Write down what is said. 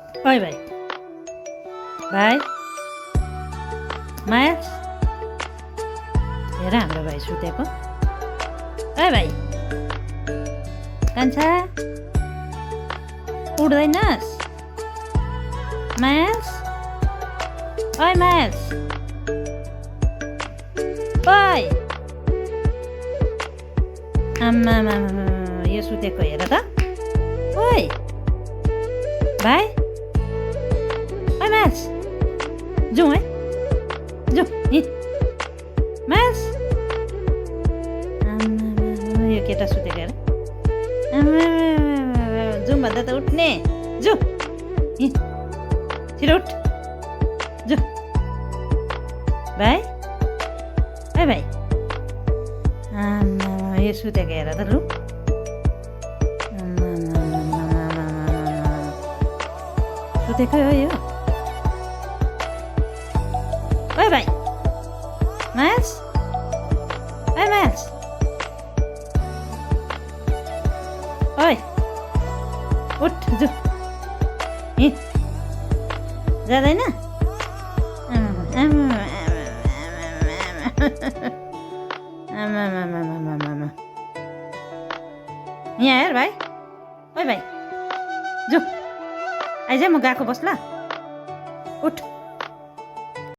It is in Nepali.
ओइ भाइ भाइ माया हेर हाम्रो भाइ सुतेको। ओइ भाइ कान्छा उठ्दैनस्? मायास ओइ मायास ओइ आम्मा यो सुतेको हेर त। ओइ भाइ ओइ मायास जाउँ है जाउँ मायास। आम्मा यो केटा सुतेको हेर। जाउँ भन्दा त उठ्ने। जाउँ छिटो उठ जाउँ। भाइ ओइ भाइ आम्मा यो सुतेको हेर त लु। सुतेकै हो यो। ओइ भाइ मायास ओइ मायास ओइ उठ जाउँ जाँदैन? यहाँ हेर भाइ। ओइ भाइ जाउँ आइज म गएको बस्ला। उठ